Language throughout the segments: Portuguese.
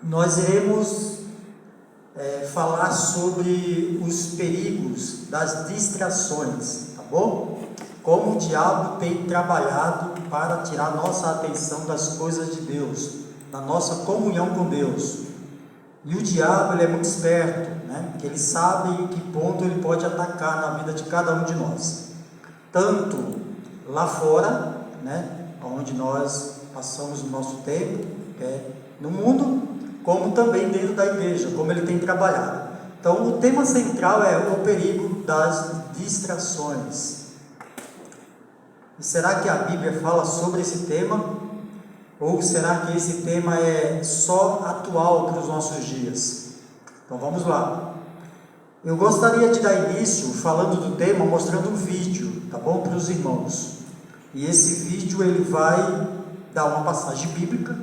Nós iremos falar sobre os perigos das distrações, tá bom? Como o diabo tem trabalhado para tirar nossa atenção das coisas de Deus, da nossa comunhão com Deus. E o diabo, ele é muito esperto, né? Ele sabe em que ponto ele pode atacar na vida de cada um de nós. Tanto lá fora, né? Onde nós passamos o nosso tempo, no mundo, como também dentro da igreja, como ele tem trabalhado. Então, o tema central é o perigo das distrações. E será que a Bíblia fala sobre esse tema? Ou será que esse tema é só atual para os nossos dias? Então, vamos lá. Eu gostaria de dar início falando do tema, mostrando um vídeo, tá bom? Para os irmãos. E esse vídeo, ele vai dar uma passagem bíblica.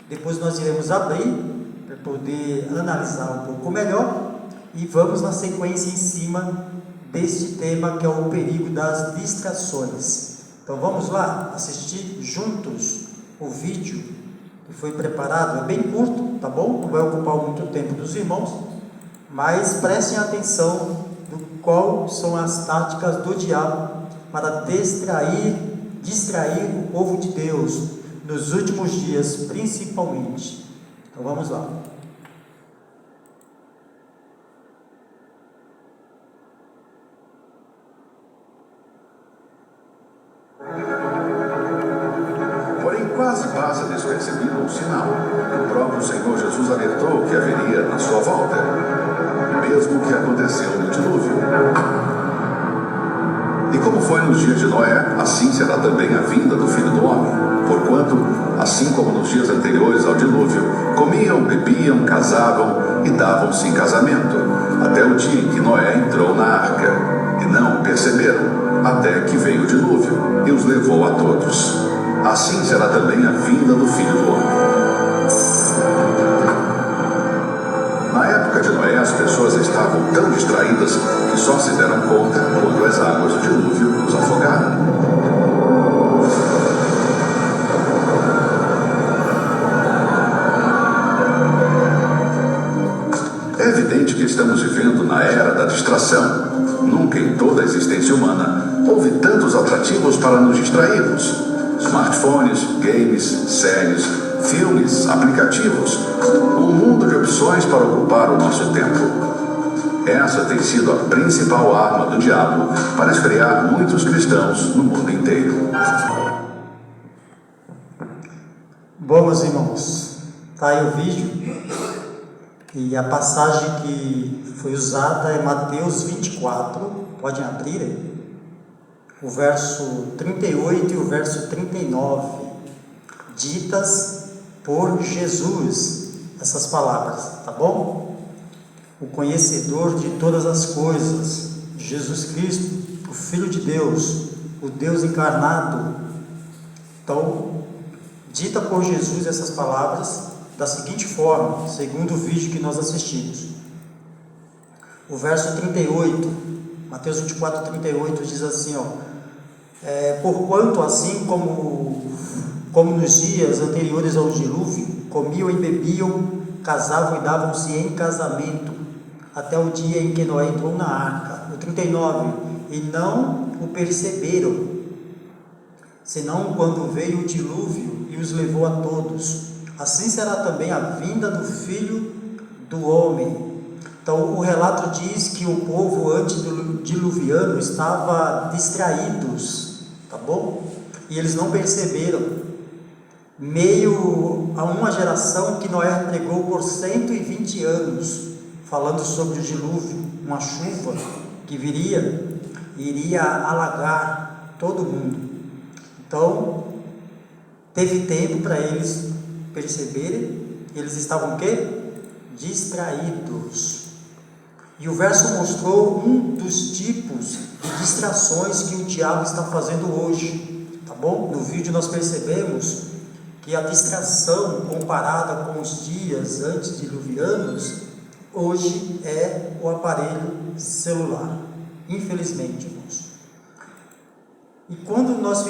Depois nós iremos abrir para poder analisar um pouco melhor e vamos na sequência em cima deste tema que é o perigo das distrações. Então vamos lá assistir juntos o vídeo que foi preparado. É bem curto, tá bom? Não vai ocupar muito tempo dos irmãos, mas prestem atenção do qual são as táticas do diabo para distrair o povo de Deus nos últimos dias, principalmente. Então vamos lá. Porém, quase passa despercebido um sinal. O próprio Senhor Jesus alertou que haveria na sua volta, mesmo que aconteceu no dilúvio. E como foi nos dias de Noé, assim será também a vinda do Filho do Homem. Porquanto, assim como nos dias anteriores ao dilúvio, comiam, bebiam, casavam e davam-se em casamento, até o dia em que Noé entrou na arca, e não o perceberam, até que veio o dilúvio e os levou a todos. Assim será também a vinda do Filho do Homem. Na época de Noé, as pessoas estavam tão distraídas que só se deram conta quando as águas do dilúvio os afogaram. É evidente que estamos vivendo na era da distração. Nunca em toda a existência humana houve tantos atrativos para nos distrairmos. Smartphones, games, séries, filmes, aplicativos. Um mundo de opções para ocupar o nosso tempo. Essa tem sido a principal arma do diabo para esfriar muitos cristãos no mundo inteiro. Bom, meus irmãos, está aí o vídeo. E a passagem que foi usada é Mateus 24, podem abrir aí, o verso 38 e o verso 39, ditas por Jesus, essas palavras, tá bom? O conhecedor de todas as coisas, Jesus Cristo, o Filho de Deus, o Deus encarnado. Então, dita por Jesus essas palavras da seguinte forma, segundo o vídeo que nós assistimos. O verso 38, Mateus 24, 38 diz assim, porquanto assim como nos dias anteriores ao dilúvio, comiam e bebiam, casavam e davam-se em casamento, até o dia em que Noé entrou na arca. O 39, e não o perceberam, senão quando veio o dilúvio e os levou a todos. Assim será também a vinda do Filho do Homem. Então, o relato diz que o povo antediluviano estava distraídos, tá bom? E eles não perceberam. Meio a uma geração que Noé pregou por 120 anos, falando sobre o dilúvio, uma chuva que iria alagar todo mundo. Então, teve tempo para eles perceberem, eles estavam o quê? Distraídos. E o verso mostrou um dos tipos de distrações que o diabo está fazendo hoje, tá bom? No vídeo nós percebemos que a distração comparada com os dias antediluvianos, hoje é o aparelho celular, infelizmente, irmãos. E quando nós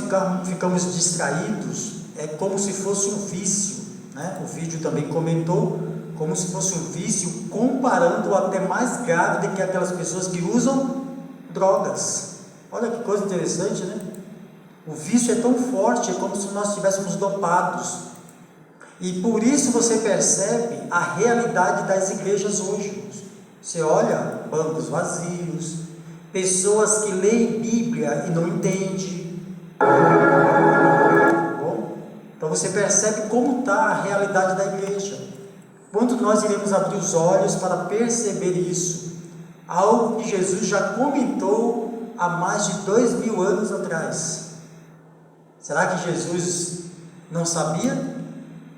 ficamos distraídos, é como se fosse um vício, né? O vídeo também comentou, como se fosse um vício, comparando até mais grave do que aquelas pessoas que usam drogas. Olha que coisa interessante, né? O vício é tão forte, é como se nós estivéssemos dopados. E por isso você percebe a realidade das igrejas hoje. Você olha, bancos vazios, pessoas que leem Bíblia e não entendem. Bom, então você percebe como está a realidade da igreja. Quando nós iremos abrir os olhos para perceber isso? Algo que Jesus já comentou há mais de 2000 anos atrás. Será que Jesus não sabia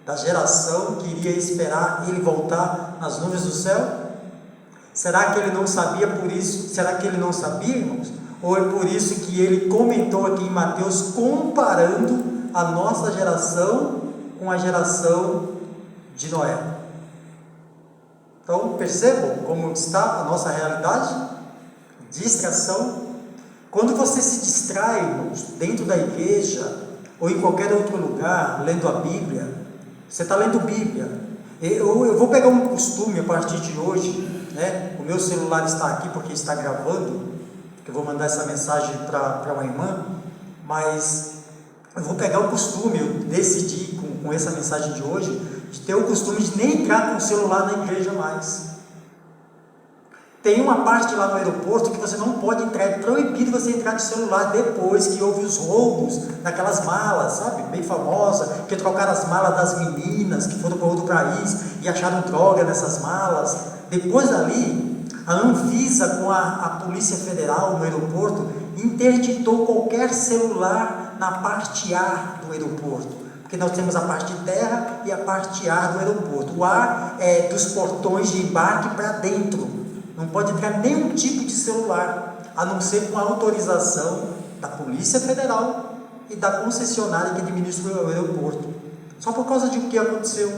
da geração que iria esperar ele voltar nas nuvens do céu? Será que ele não sabia por isso? Será que ele não sabia, irmãos? Ou é por isso que ele comentou aqui em Mateus, comparando a nossa geração com a geração de Noé? Então, percebam como está a nossa realidade? Distração. Quando você se distrai, irmãos, dentro da igreja ou em qualquer outro lugar, lendo a Bíblia, você está lendo Bíblia. Eu vou pegar um costume a partir de hoje, né? O meu celular está aqui porque está gravando, que eu vou mandar essa mensagem para uma irmã, mas eu vou pegar o costume, eu decidi com essa mensagem de hoje, de ter o costume de nem entrar com o celular na igreja mais. Tem uma parte lá no aeroporto que você não pode entrar, é proibido você entrar de celular depois que houve os roubos daquelas malas, sabe, bem famosa, que trocaram as malas das meninas que foram para outro país e acharam droga nessas malas. Depois dali, a Anvisa com a Polícia Federal no aeroporto interditou qualquer celular na parte ar do aeroporto. Porque nós temos a parte de terra e a parte ar do aeroporto. O ar é dos portões de embarque para dentro. Não pode entrar nenhum tipo de celular, a não ser com a autorização da Polícia Federal e da concessionária que administra o aeroporto. Só por causa de o que aconteceu.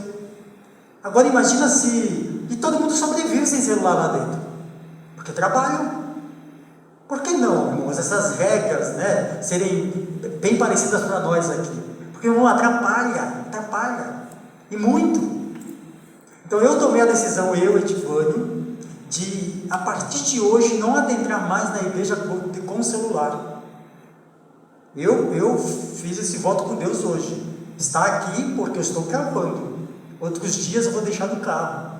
Agora imagina se... E todo mundo sobrevive sem celular lá dentro. Porque trabalham. Por que não, irmãos, essas regras, né, serem bem parecidas para nós aqui? Porque, irmão, atrapalha. E muito. Então eu tomei a decisão, eu, Edivânio, de, a partir de hoje, não adentrar mais na igreja com o celular. Eu fiz esse voto com Deus hoje. Está aqui porque eu estou gravando. Outros dias eu vou deixar no carro.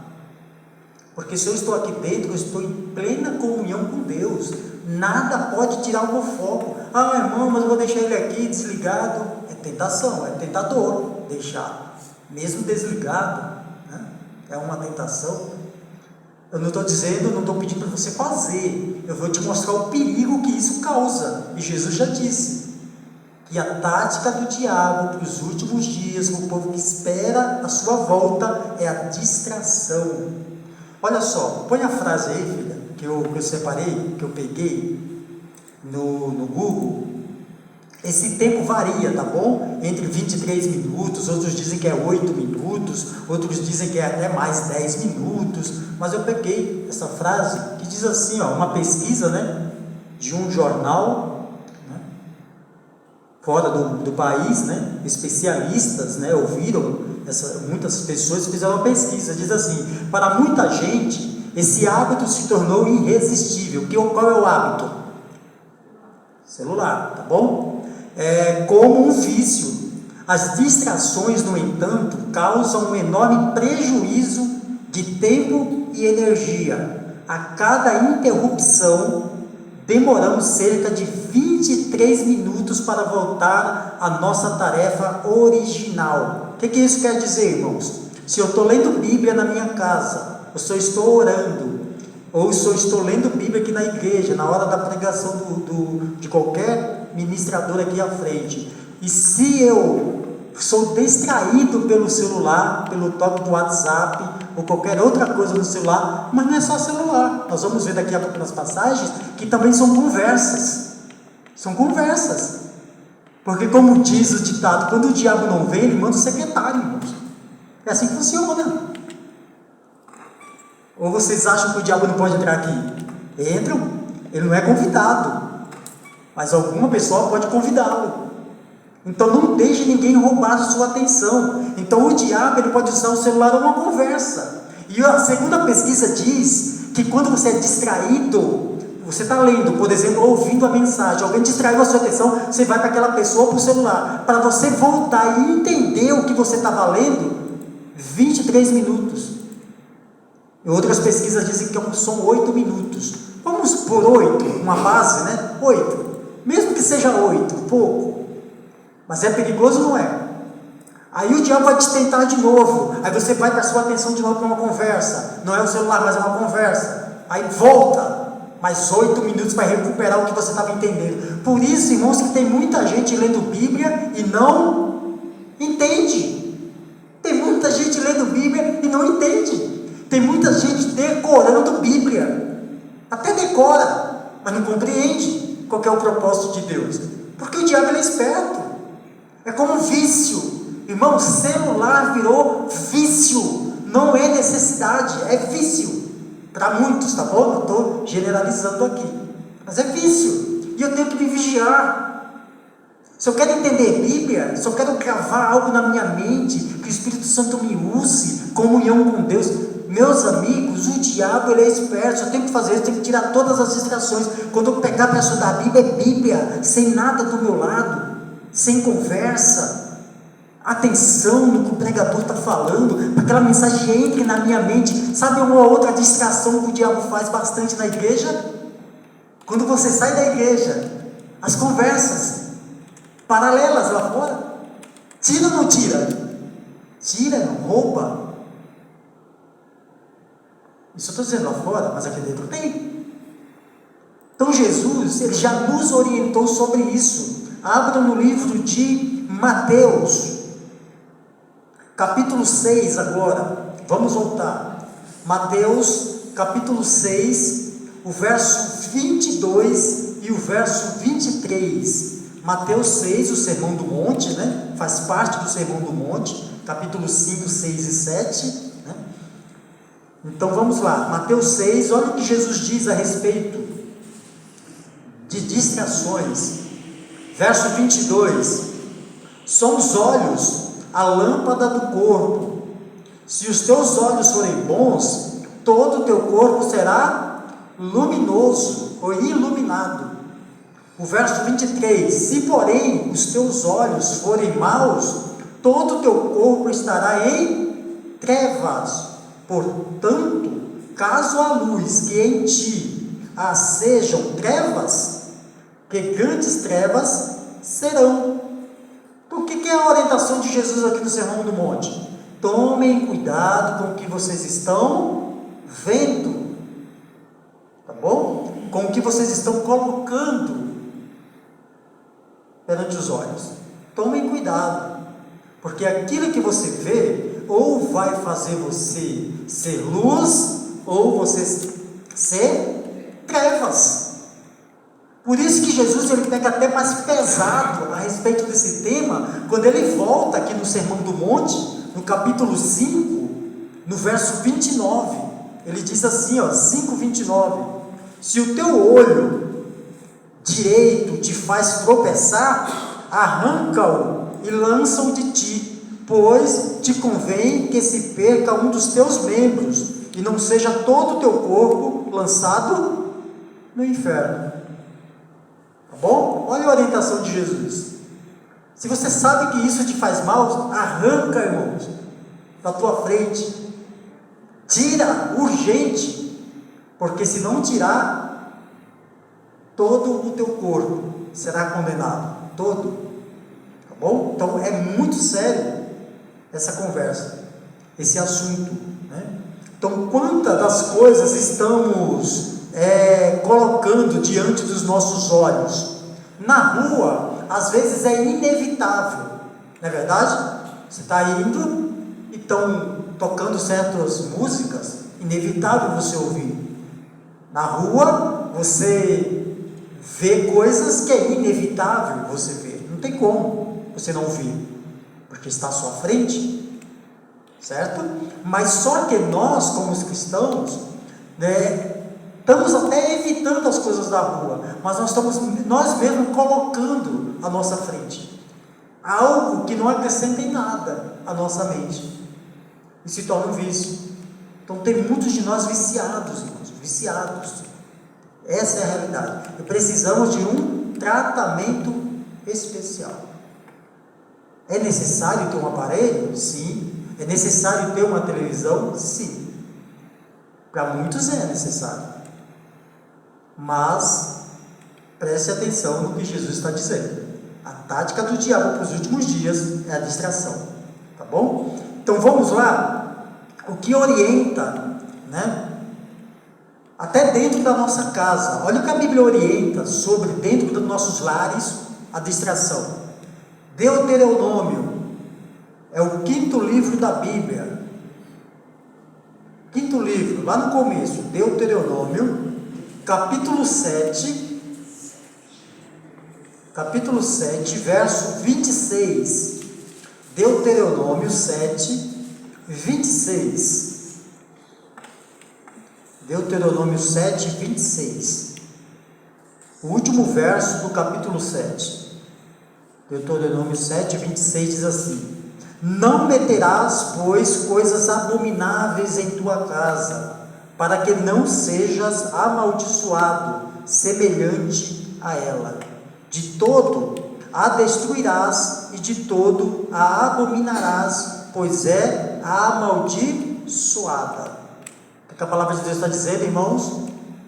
Porque se eu estou aqui dentro, eu estou em plena comunhão com Deus. Nada pode tirar o meu foco. Ah, irmão, mas eu vou deixar ele aqui desligado. É tentação, é tentador deixar. Mesmo desligado, né? É uma tentação. Eu não estou dizendo, não estou pedindo para você fazer. Eu vou te mostrar o perigo que isso causa. E Jesus já disse que a tática do diabo para os últimos dias, para o povo que espera a sua volta, é a distração. Olha só, põe a frase aí, filha, que eu separei, que eu peguei no Google. Esse tempo varia, tá bom? Entre 23 minutos, outros dizem que é 8 minutos, outros dizem que é até mais 10 minutos, mas eu peguei essa frase que diz assim, ó, uma pesquisa, né, de um jornal, né, fora do país, né, especialistas, né, ouviram, muitas pessoas fizeram uma pesquisa, diz assim, para muita gente, esse hábito se tornou irresistível. Qual é o hábito? Celular, tá bom? É como um vício. As distrações, no entanto, causam um enorme prejuízo de tempo e energia. A cada interrupção, demoramos cerca de 23 minutos para voltar à nossa tarefa original. O que isso quer dizer, irmãos? Se eu estou lendo Bíblia na minha casa, ou se eu estou orando, ou se eu estou lendo Bíblia aqui na igreja, na hora da pregação de qualquer ministrador aqui à frente, e se eu sou distraído pelo celular, pelo toque do WhatsApp, ou qualquer outra coisa no celular, mas não é só celular, nós vamos ver daqui a pouco nas passagens, que também são conversas, porque como diz o ditado, quando o diabo não vem, ele manda o secretário, irmãos. É assim que funciona. Ou vocês acham que o diabo não pode entrar aqui? Entram, ele não é convidado, mas alguma pessoa pode convidá-lo. Então não deixe ninguém roubar a sua atenção. Então o diabo, ele pode usar o celular ou uma conversa. E a segunda pesquisa diz que quando você é distraído, você está lendo, por exemplo, ouvindo a mensagem, alguém distraiu a sua atenção, você vai para aquela pessoa ou para o celular. Para você voltar e entender o que você estava lendo, 23 minutos. E outras pesquisas dizem que são 8 minutos. Vamos por 8, uma base, né? 8. Mesmo que seja 8, pouco. Mas é perigoso, não é? Aí o diabo vai te tentar de novo. Aí você vai para a sua atenção de novo para uma conversa. Não é o celular, mas é uma conversa. Aí volta. Mais 8 minutos para recuperar o que você estava entendendo. Por isso, irmãos, que tem muita gente lendo Bíblia e não entende. Tem muita gente lendo Bíblia e não entende. Tem muita gente decorando Bíblia. Até decora, mas não compreende qual que é o propósito de Deus. Porque o diabo ele é esperto. É como um vício. Irmão, celular virou vício. Não é necessidade, é vício. Para muitos, tá bom? Não estou generalizando aqui. Mas é vício. E eu tenho que me vigiar. Se eu quero entender Bíblia, se eu quero gravar algo na minha mente, que o Espírito Santo me use, comunhão com Deus, meus amigos, o diabo ele é esperto. Eu tenho que fazer isso, eu tenho que tirar todas as distrações. Quando eu pegar para estudar a Bíblia, é Bíblia, sem nada do meu lado, sem conversa. Atenção no que o pregador está falando, para que aquela mensagem entre na minha mente. Sabe uma outra distração que o diabo faz bastante na igreja? Quando você sai da igreja, as conversas paralelas lá fora. Tira ou não tira? Tira, não rouba. Isso eu estou dizendo lá fora, mas aqui dentro tem. Então Jesus, ele já nos orientou sobre isso. Abra no livro de Mateus, capítulo 6 agora, vamos voltar, Mateus, capítulo 6, o verso 22 e o verso 23, Mateus 6, o Sermão do Monte, né? Faz parte do Sermão do Monte, capítulo 5, 6 e 7, né? Então vamos lá, Mateus 6, olha o que Jesus diz a respeito de distrações, verso 22, são os olhos a lâmpada do corpo. Se os teus olhos forem bons, todo o teu corpo será luminoso ou iluminado. O verso 23, se porém os teus olhos forem maus, todo o teu corpo estará em trevas. Portanto, caso a luz que em ti sejam trevas, que grandes trevas serão. O que é a orientação de Jesus aqui no Sermão do Monte? Tomem cuidado com o que vocês estão vendo, tá bom? Com o que vocês estão colocando perante os olhos. Tomem cuidado, porque aquilo que você vê, ou vai fazer você ser luz, ou você ser trevas. Por isso que Jesus ele pega até mais pesado a respeito desse tema, quando ele volta aqui no Sermão do Monte, no capítulo 5, no verso 29, ele diz assim, 5:29, se o teu olho direito te faz tropeçar, arranca-o e lança-o de ti, pois te convém que se perca um dos teus membros, e não seja todo o teu corpo lançado no inferno. Bom, olha a orientação de Jesus. Se você sabe que isso te faz mal, arranca, irmãos, da tua frente. Tira, urgente, porque se não tirar, todo o teu corpo será condenado. Todo. Tá bom? Então é muito sério essa conversa, esse assunto, né? Então, quantas das coisas estamos colocando diante dos nossos olhos? Na rua, às vezes é inevitável, não é verdade? Você está indo e estão tocando certas músicas, inevitável você ouvir. Na rua, você vê coisas que é inevitável você ver, não tem como você não ver, porque está à sua frente, certo? Mas só que nós, como os cristãos, né, estamos até evitando as coisas da rua, mas nós estamos nós mesmos colocando à nossa frente algo que não acrescenta em nada à nossa mente e se torna um vício. Então tem muitos de nós viciados, irmãos, viciados. Essa é a realidade. E precisamos de um tratamento especial. É necessário ter um aparelho? Sim. É necessário ter uma televisão? Sim. Para muitos é necessário. Mas preste atenção no que Jesus está dizendo. A tática do diabo para os últimos dias é a distração. Tá bom? Então vamos lá. O que orienta, né? Até dentro da nossa casa. Olha o que a Bíblia orienta sobre dentro dos nossos lares a distração. Deuteronômio é o 5º livro da Bíblia. 5º livro, lá no começo, Deuteronômio, capítulo 7, verso 26. Deuteronômio 7, 26. Deuteronômio 7, 26. O último verso do capítulo 7. Deuteronômio 7, 26 diz assim: Não meterás, pois, coisas abomináveis em tua casa, para que não sejas amaldiçoado, semelhante a ela. De todo a destruirás, e de todo a abominarás, pois é amaldiçoada. O que a palavra de Deus está dizendo, irmãos?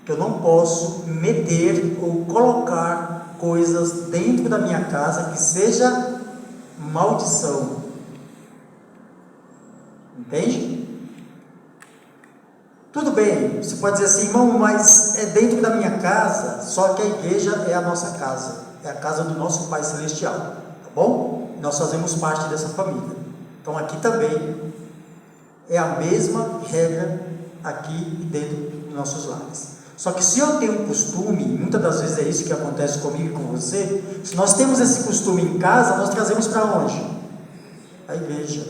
Que eu não posso meter ou colocar coisas dentro da minha casa que seja maldição. Entende? Tudo bem, você pode dizer assim, irmão, mas é dentro da minha casa, só que a igreja é a nossa casa, é a casa do nosso Pai Celestial, tá bom? Nós fazemos parte dessa família. Então aqui também é a mesma regra aqui dentro dos nossos lares. Só que se eu tenho um costume, muitas das vezes é isso que acontece comigo e com você, se nós temos esse costume em casa, nós trazemos para onde? A igreja.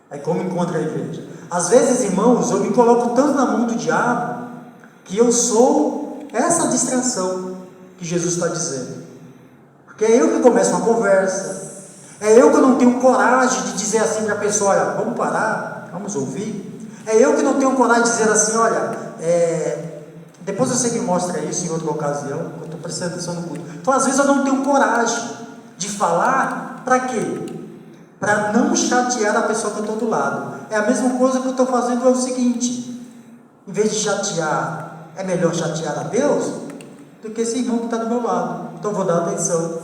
Aí como encontra a igreja? Às vezes, irmãos, eu me coloco tanto na mão do diabo, que eu sou essa distração que Jesus está dizendo. Porque é eu que começo uma conversa, é eu que não tenho coragem de dizer assim para a pessoa, olha, vamos parar, vamos ouvir. É eu que não tenho coragem de dizer assim, olha, depois você me mostra isso em outra ocasião, eu estou prestando atenção no culto. Então, às vezes eu não tenho coragem de falar, para quê? Para não chatear a pessoa que eu estou do lado. É a mesma coisa que eu estou fazendo, é o seguinte, em vez de chatear, é melhor chatear a Deus, do que esse irmão que está do meu lado. Então, vou dar atenção,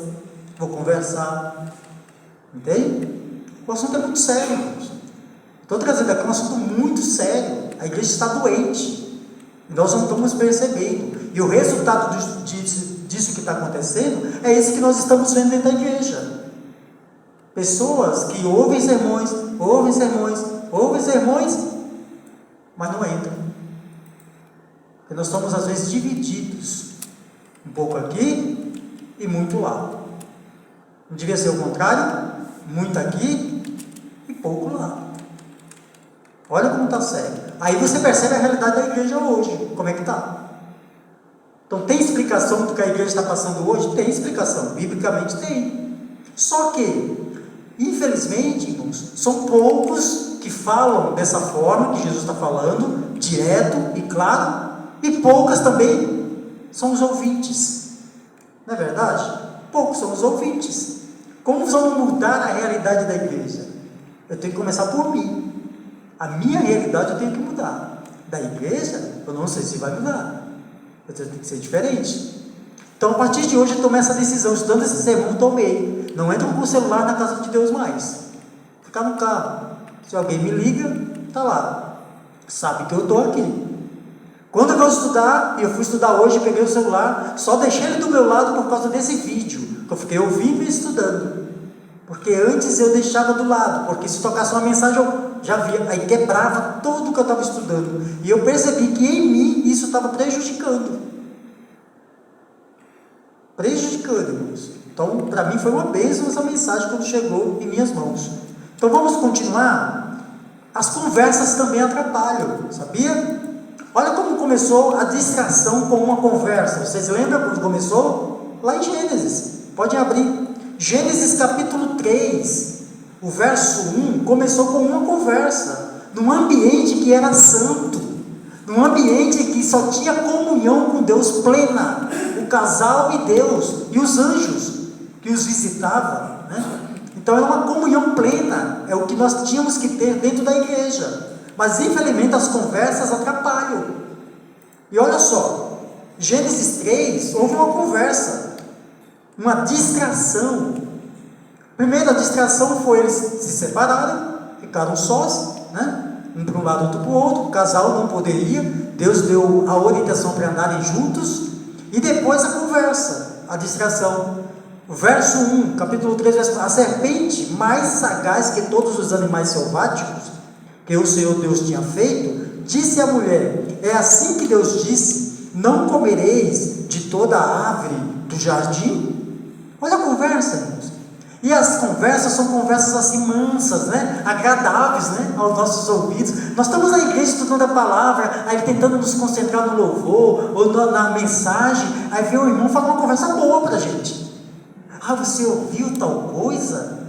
vou conversar, entende? O assunto é muito sério, irmãos. Estou trazendo aqui um assunto muito sério. A igreja está doente. E nós não estamos percebendo. E o resultado disso que está acontecendo é esse que nós estamos vendo dentro da igreja. Pessoas que ouvem sermões, mas não entram. Porque nós estamos às vezes divididos. Um pouco aqui e muito lá. Não devia ser o contrário? Muito aqui e pouco lá. Olha como está sério. Aí você percebe a realidade da igreja hoje. Como é que está? Então tem explicação do que a igreja está passando hoje? Tem explicação. Biblicamente tem. Só que, infelizmente, irmãos, são poucos que falam dessa forma que Jesus está falando, direto e claro, e poucas também são os ouvintes. Não é verdade? Poucos são os ouvintes. Como vamos mudar a realidade da igreja? Eu tenho que começar por mim. A minha realidade eu tenho que mudar. Da igreja, eu não sei se vai mudar. Eu tenho que ser diferente. Então, a partir de hoje, eu tomei essa decisão. Estudando esse sermão, tomei. Não entro com o celular na casa de Deus mais. Ficar no carro. Se alguém me liga, está lá. Sabe que eu estou aqui. Quando eu vou estudar, e eu fui estudar hoje, peguei o celular, só deixei ele do meu lado por causa desse vídeo, que eu fiquei ouvindo e estudando. Porque antes eu deixava do lado, porque se tocasse uma mensagem eu já via, aí quebrava tudo que eu estava estudando. E eu percebi que em mim isso estava prejudicando. Irmãos. Então, para mim foi uma bênção essa mensagem quando chegou em minhas mãos. Então vamos continuar. As conversas também atrapalham, sabia? Olha como começou a distração com uma conversa. Vocês lembram quando começou? Lá em Gênesis. Podem abrir. Gênesis capítulo 3, o verso 1, começou com uma conversa. num ambiente que era santo, num ambiente que só tinha comunhão com Deus plena, o casal e Deus, e os anjos que os visitavam, né? Então era uma comunhão plena, é o que nós tínhamos que ter dentro da igreja, mas infelizmente as conversas atrapalham. E olha só, Gênesis 3, houve uma conversa, uma distração. Primeiro, a distração foi eles se separaram, ficaram sós, né? Um para um lado, outro para o outro, o casal não poderia, Deus deu a orientação para andarem juntos, e depois a conversa, a distração. Verso 1, capítulo 3, verso 1, a serpente mais sagaz que todos os animais selváticos, que o Senhor Deus tinha feito, disse à mulher, é assim que Deus disse, não comereis de toda a árvore do jardim? Olha a conversa, irmãos. E as conversas são conversas assim mansas, né? Agradáveis, né? Aos nossos ouvidos. Nós estamos na igreja estudando a palavra, aí tentando nos concentrar no louvor, ou na mensagem, aí vem o irmão falar uma conversa boa para a gente. Ah, você ouviu tal coisa?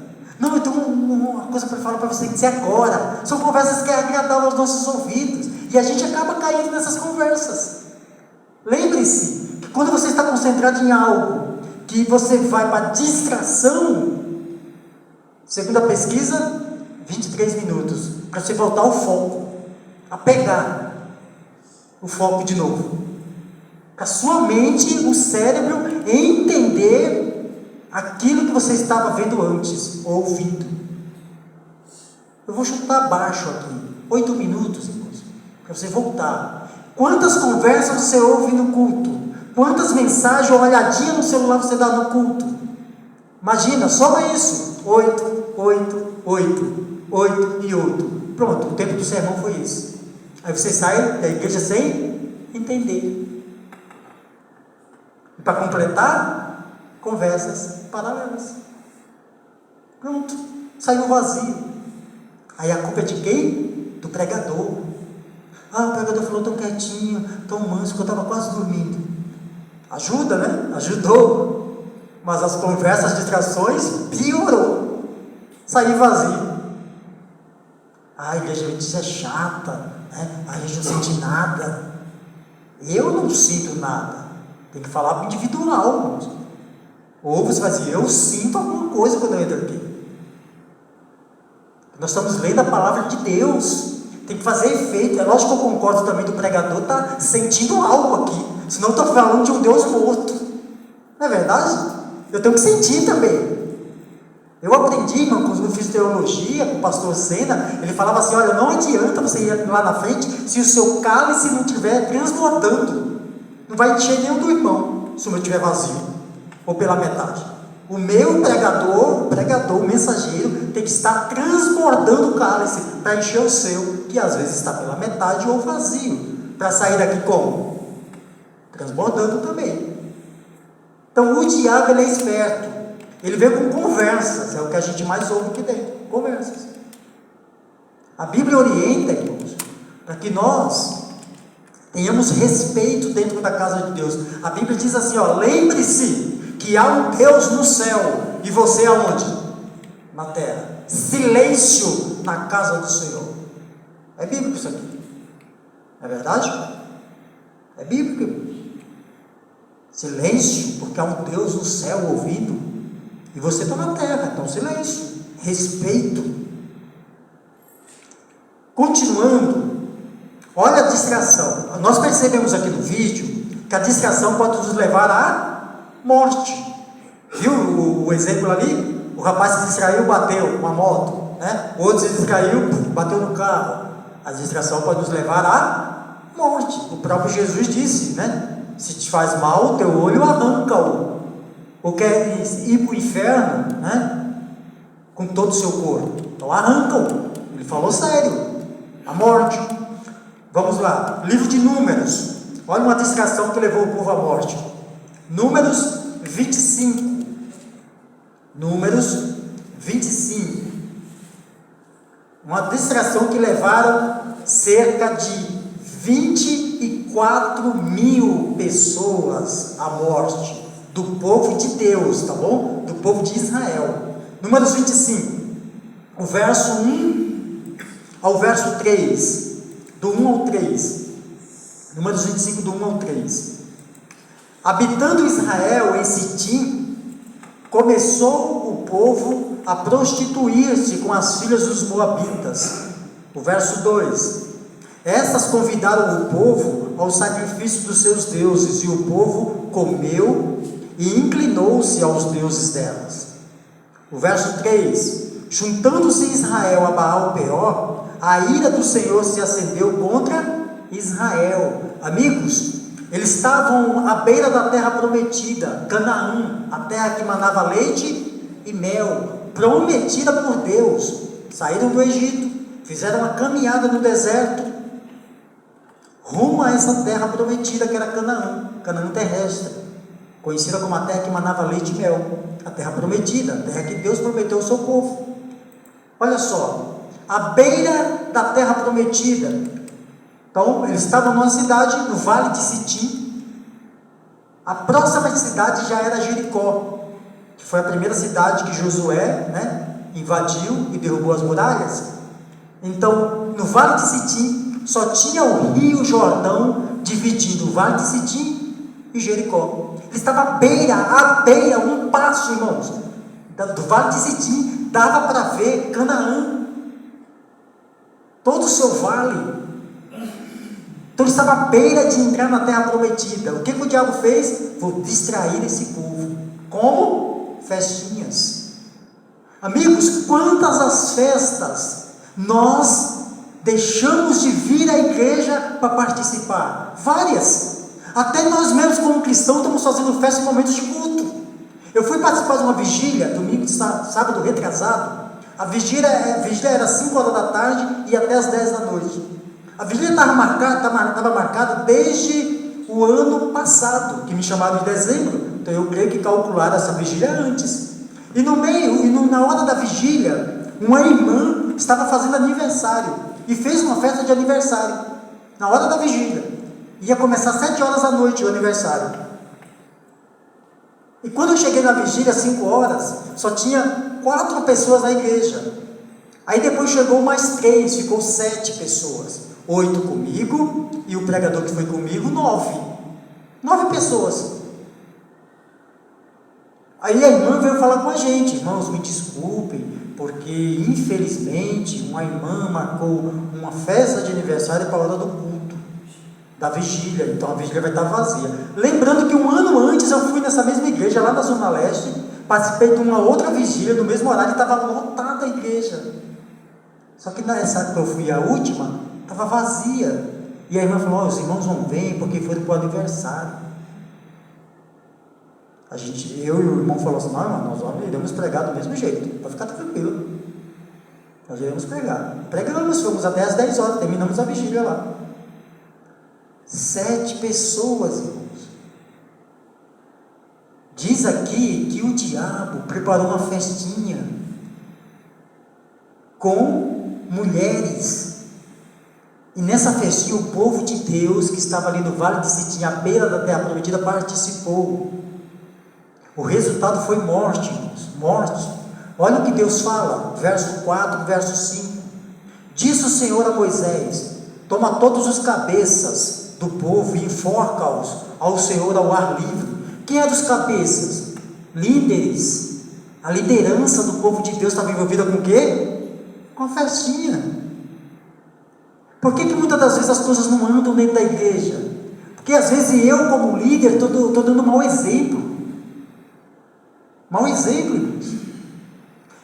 Não, eu tenho uma coisa para falar para você dizer agora. São conversas que agradam aos nossos ouvidos, e a gente acaba caindo nessas conversas. Lembre-se que quando você está concentrado em algo, que você vai para distração, segundo a pesquisa, 23 minutos, para você voltar ao foco, a pegar o foco de novo, para a sua mente, o cérebro, entender aquilo que você estava vendo antes, ou ouvindo. Eu vou chutar baixo aqui, 8 minutos, irmãos, para você voltar. Quantas conversas você ouve no culto? Quantas mensagens ou olhadinha no celular você dá no culto? Imagina, soma isso. 8, 8, 8, 8 e 8. Pronto, o tempo do sermão foi isso. Aí você sai da igreja sem entender. E para completar, conversas paralelas. Pronto, saiu vazio. Aí a culpa é de quem? Do pregador. Ah, o pregador falou tão quietinho, tão manso, que eu estava quase dormindo. Ajuda, né? Ajudou. Mas as conversas, as distrações, piorou. Saiu vazio. Ah, a igreja é chata, né? A gente não sente nada. Eu não sinto nada. Tem que falar individual, irmãos. Ou você vai dizer, eu sinto alguma coisa quando eu entro aqui. Nós estamos lendo a palavra de Deus. Tem que fazer efeito. É lógico que eu concordo também do pregador estar sentindo algo aqui. Senão eu estou falando de um Deus morto. Não é verdade? Eu tenho que sentir também. Eu aprendi, irmão, quando eu fiz teologia com o pastor Sena, ele falava assim, olha, não adianta você ir lá na frente se o seu cálice não estiver transbordando. Não vai encher nem o do irmão, se o meu estiver vazio, ou pela metade. O meu pregador, o mensageiro, tem que estar transbordando o cálice para encher o seu, que às vezes está pela metade ou vazio. Para sair daqui como? Transbordando também. Então o diabo, ele é esperto. Ele vem com conversas, é o que a gente mais ouve aqui dentro, conversas. A Bíblia orienta, irmãos, para que nós tenhamos respeito dentro da casa de Deus. A Bíblia diz assim, ó, lembre-se que há um Deus no céu, e você aonde? Na terra. Silêncio na casa do Senhor. É bíblico isso aqui. É verdade? É bíblico. Silêncio, porque há um Deus no céu ouvindo, e você está na terra, então silêncio, respeito. Continuando, olha a distração. Nós percebemos aqui no vídeo que a distração pode nos levar à morte. Viu o exemplo ali? O rapaz se distraiu, bateu com a moto, né? O outro se distraiu, bateu no carro. A distração pode nos levar à morte. O próprio Jesus disse, né? Se te faz mal, o teu olho arranca-o. Ou quer ir para o inferno, né? Com todo o seu corpo. Então arranca-o. Ele falou sério. A morte. Vamos lá. Livro de Números. Olha uma distração que levou o povo à morte. Números 25. Números 25. Uma distração que levaram cerca de 24 mil pessoas à morte, do povo de Deus, tá bom? Do povo de Israel. Números 25, o verso 1 ao verso 3, do 1 ao 3, Números 25, do 1 ao 3. Habitando Israel em Sitim, começou o povo a prostituir-se com as filhas dos moabitas. O verso 2: Estas convidaram o povo ao sacrifício dos seus deuses, e o povo comeu e inclinou-se aos deuses delas. O verso 3: Juntando-se Israel a Baal-Peor, a ira do Senhor se acendeu contra Israel. Amigos, eles estavam à beira da terra prometida, Canaã, a terra que manava leite e mel, prometida por Deus. Saíram do Egito, fizeram uma caminhada no deserto, rumo a essa terra prometida que era Canaã, Canaã terrestre, conhecida como a terra que manava leite e mel, a terra prometida, a terra que Deus prometeu ao seu povo. Olha só, à beira da terra prometida. Então, eles estavam numa cidade, no vale de Sitim. A próxima cidade já era Jericó, que foi a primeira cidade que Josué, invadiu e derrubou as muralhas. Então, no vale de Sitim, só tinha o rio Jordão dividindo o vale de Sitim e Jericó. Ele estava à beira, um passo, irmãos, do vale de Sitim, dava para ver Canaã, todo o seu vale. Então ele estava à beira de entrar na terra prometida. O que o diabo fez? Vou distrair esse povo. Como? Festinhas. Amigos, quantas as festas nós deixamos de vir à igreja para participar? Várias. Até nós mesmos como cristãos estamos fazendo festa em momentos de culto. Eu fui participar de uma vigília, domingo, sábado retrasado. A vigília era 5 horas da tarde e até as 10 da noite. A vigília estava marcada desde o ano passado, que me chamaram de dezembro. Então eu creio que calcularam essa vigília antes. E na hora da vigília, uma irmã estava fazendo aniversário e fez uma festa de aniversário na hora da vigília. Ia começar às 7 horas da noite o aniversário. E quando eu cheguei na vigília às 5 horas, só tinha 4 pessoas na igreja. Aí depois chegou mais 3, ficou 7 pessoas. 8 comigo, e o pregador que foi comigo, 9 pessoas. Aí a irmã veio falar com a gente: irmãos, me desculpem, porque infelizmente uma irmã marcou uma festa de aniversário para a hora do culto, da vigília, então a vigília vai estar vazia. Lembrando que um ano antes eu fui nessa mesma igreja, lá na Zona Leste, participei de uma outra vigília, no mesmo horário, e estava lotada a igreja. Só que nessa época eu fui a última, estava vazia. E a irmã falou: os irmãos não vêm porque foram para o aniversário. Eu e o irmão falou assim: não, irmão, nós iremos pregar do mesmo jeito, para ficar tranquilo. Nós iremos pregar. Pregamos, fomos até às 10 horas, terminamos a vigília lá. 7 pessoas, irmãos. Diz aqui que o diabo preparou uma festinha com mulheres. E nessa festinha o povo de Deus, que estava ali no vale de Sitim, à beira da terra prometida, participou. O resultado foi morte, irmãos, morte. Olha o que Deus fala, verso 4, verso 5. Disse o Senhor a Moisés: toma todos os cabeças do povo e enforca-os ao Senhor ao ar livre. Quem é dos cabeças? Líderes. A liderança do povo de Deus estava envolvida com o quê? Com a festinha. Por que muitas das vezes as coisas não andam dentro da igreja? Porque às vezes eu, como líder, estou dando mau exemplo. Mau exemplo, irmãos.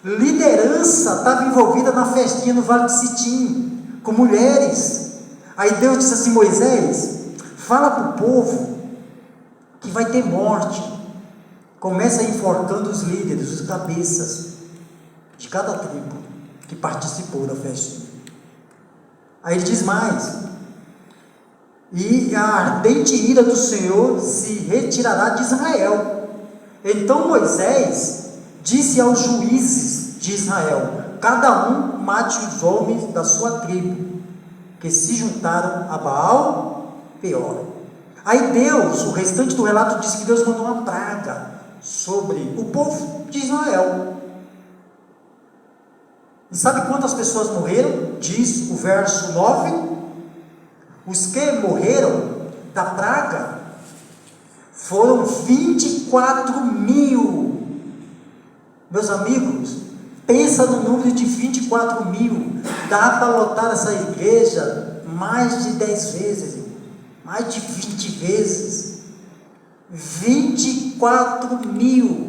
Liderança estava envolvida na festinha no Vale de Sitim, com mulheres. Aí Deus disse assim: Moisés, fala para o povo que vai ter morte. Começa enforcando os líderes, os cabeças de cada tribo que participou da festinha. Aí ele diz mais: e a ardente ira do Senhor se retirará de Israel. Então Moisés disse aos juízes de Israel: cada um mate os homens da sua tribo, que se juntaram a Baal-Peor. Aí Deus, o restante do relato diz que Deus mandou uma praga sobre o povo de Israel. E Sabe quantas pessoas morreram? Diz o verso 9. Os que morreram da praga foram 24.000. Meus amigos, pensa no número de 24.000. Dá para lotar essa igreja mais de 10 vezes, mais de 20 vezes. 24.000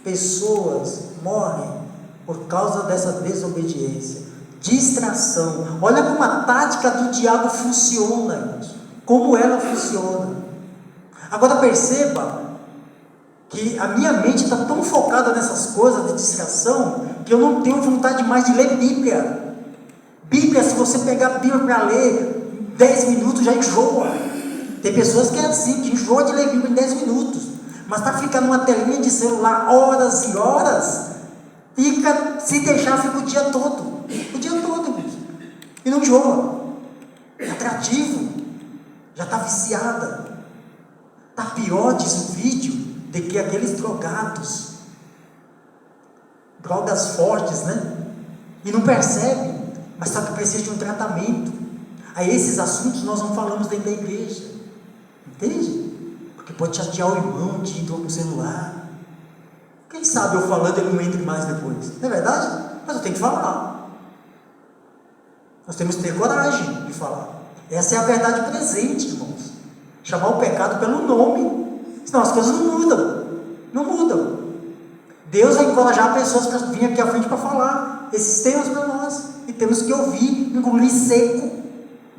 pessoas morrem por causa dessa desobediência, distração. Olha como a tática do diabo funciona, irmãos, como ela funciona. Agora perceba que a minha mente está tão focada nessas coisas de distração, que eu não tenho vontade mais de ler Bíblia. Bíblia, se você pegar a Bíblia para ler, 10 minutos já enjoa. Tem pessoas que é assim, que enjoa de ler Bíblia em 10 minutos, mas para ficar numa telinha de celular horas e horas, se deixar, fica o dia todo, irmãos, e não enjoa, é atrativo, já está viciada, está pior, diz o vídeo, do que aqueles drogados, drogas fortes, né? E não percebe, mas só que precisa de um tratamento. Aí esses assuntos nós não falamos dentro da igreja, entende? Porque pode chatear o irmão que entrou com o celular. Quem sabe eu falando ele não entre mais depois, não é verdade? Mas eu tenho que falar, nós temos que ter coragem de falar. Essa é a verdade presente, irmãos. Chamar o pecado pelo nome, senão as coisas não mudam. Deus vai encorajar pessoas para vir aqui à frente para falar esses temas para nós, e temos que ouvir, engolir seco.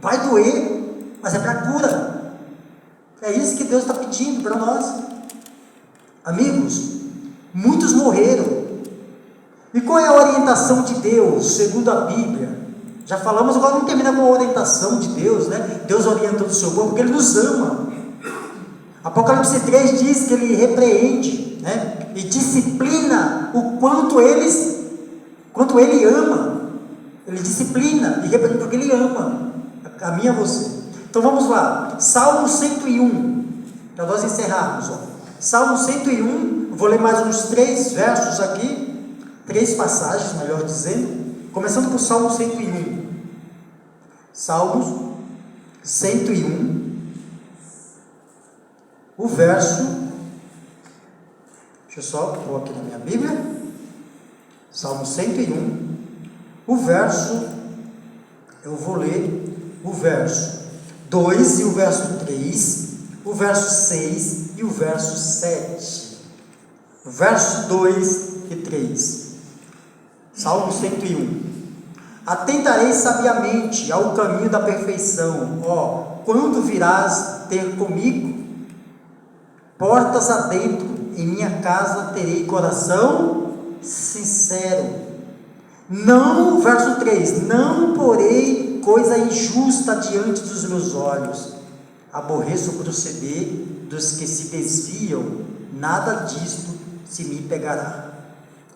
Vai doer, mas é para cura. É isso que Deus está pedindo para nós. Amigos, muitos morreram. E qual é a orientação de Deus, segundo a Bíblia? Já falamos, agora vamos terminar com a orientação de Deus, né? Deus orienta o seu povo porque Ele nos ama. Apocalipse 3 diz que Ele repreende, né? E disciplina o quanto Ele ama. Ele disciplina e repreende porque Ele ama a mim e a você. Então vamos lá, Salmo 101, para nós encerrarmos. Salmo 101, vou ler mais uns 3 versos aqui, 3 passagens, melhor dizendo, começando por Salmo 101. Salmos 101, o verso, deixa eu só pôr aqui na minha Bíblia, Salmo 101, o verso, eu vou ler o verso 2 e o verso 3, o verso 6 e o verso 7. Verso 2 e 3. Salmo 101. Atentarei sabiamente ao caminho da perfeição. Quando virás ter comigo? Portas adentro, em minha casa terei coração sincero. Não, verso 3, não porei coisa injusta diante dos meus olhos. Aborreço o proceder dos que se desviam, nada disto se me pegará.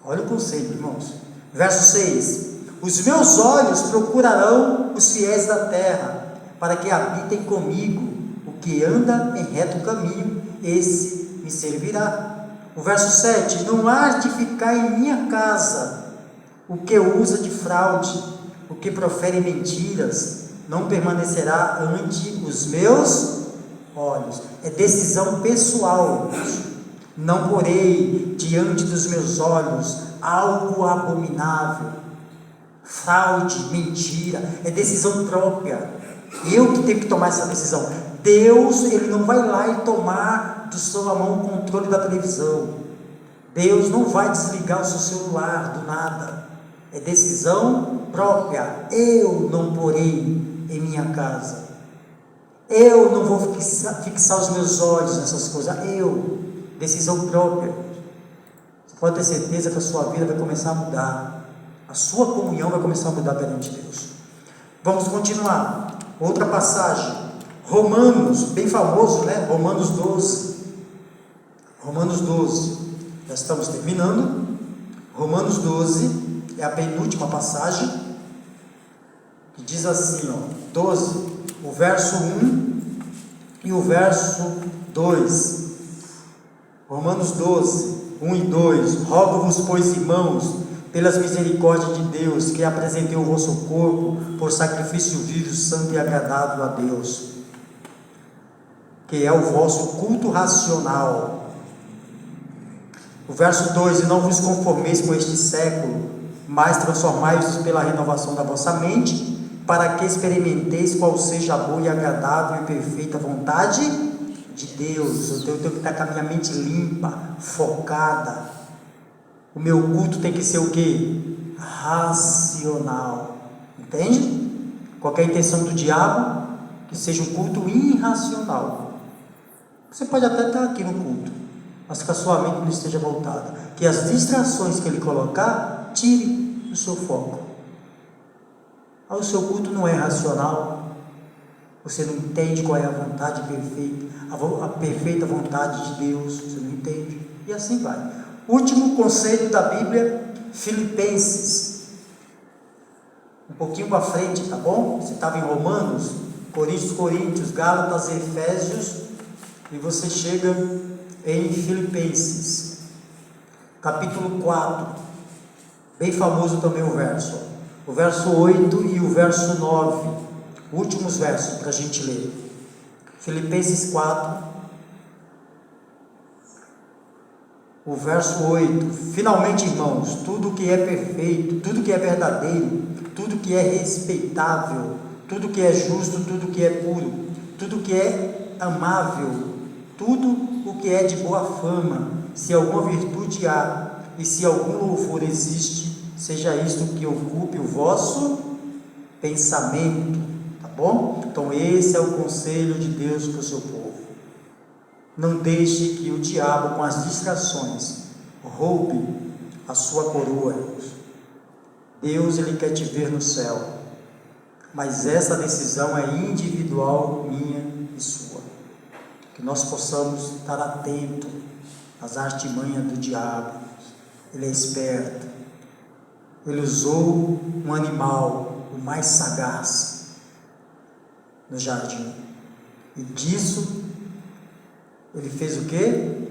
Olha o conceito, irmãos. Verso 6, os meus olhos procurarão os fiéis da terra, para que habitem comigo. O que anda em reto caminho, esse me servirá. O verso 7, não há de ficar em minha casa o que usa de fraude, o que profere mentiras, não permanecerá ante os meus olhos. É decisão pessoal, irmãos. Não porei diante dos meus olhos algo abominável, fraude, mentira, é decisão própria. Eu que tenho que tomar essa decisão. Deus, Ele não vai lá e tomar do sua mão o controle da televisão. Deus não vai desligar o seu celular do nada. É decisão própria. Eu não porei em minha casa. Eu não vou fixar os meus olhos nessas coisas. Decisão própria. Você pode ter certeza que a sua vida vai começar a mudar. A sua comunhão vai começar a mudar perante Deus. Vamos continuar. Outra passagem. Romanos, bem famoso, né? Romanos 12. Romanos 12. Já estamos terminando. Romanos 12 é a penúltima passagem, que diz assim, 12, o verso 1 e o verso 2. Romanos 12, 1 e 2. Rogo-vos, pois, irmãos, pelas misericórdias de Deus, que apresentei o vosso corpo por sacrifício vivo, santo e agradável a Deus, que é o vosso culto racional. O verso 2: e não vos conformeis com este século, mas transformai-vos pela renovação da vossa mente, para que experimenteis qual seja a boa e agradável e perfeita vontade de Deus. Eu tenho que estar com a minha mente limpa, focada. O meu culto tem que ser o quê? Racional. Entende? Qual é a intenção do diabo? Que seja um culto irracional. Você pode até estar aqui no culto, mas que a sua mente não esteja voltada. Que as distrações que ele colocar, tire o seu foco. O seu culto não é racional. Você não entende qual é a vontade perfeita, a perfeita vontade de Deus. Você não entende. E assim vai. Último conselho da Bíblia, Filipenses. Um pouquinho para frente, tá bom? Você estava em Romanos, Coríntios, Gálatas, Efésios, e você chega em Filipenses, capítulo 4, bem famoso também o verso 8 e o verso 9, últimos versos para a gente ler. Filipenses 4, o verso 8: finalmente, irmãos, tudo que é perfeito, tudo que é verdadeiro, tudo que é respeitável, tudo que é justo, tudo que é puro, tudo que é amável, tudo o que é de boa fama, se alguma virtude há, e se algum louvor existe, seja isto que ocupe o vosso pensamento, tá bom? Então esse é o conselho de Deus para o seu povo. Não deixe que o diabo, com as distrações, roube a sua coroa. Deus, ele quer te ver no céu, mas essa decisão é individual, minha e sua. Que nós possamos estar atentos às artimanhas do diabo. Ele é esperto. Ele usou um animal, o mais sagaz, no jardim, e disso ele fez o quê?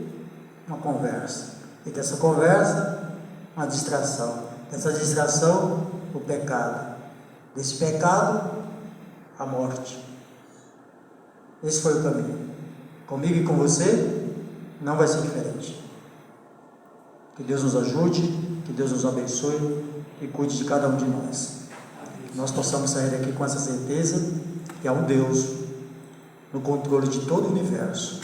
Uma conversa, e dessa conversa, uma distração, dessa distração, o pecado, desse pecado, a morte. Esse foi o caminho. Comigo e com você, não vai ser diferente. Que Deus nos ajude, que Deus nos abençoe e cuide de cada um de nós. Que nós possamos sair daqui com essa certeza que há um Deus no controle de todo o universo.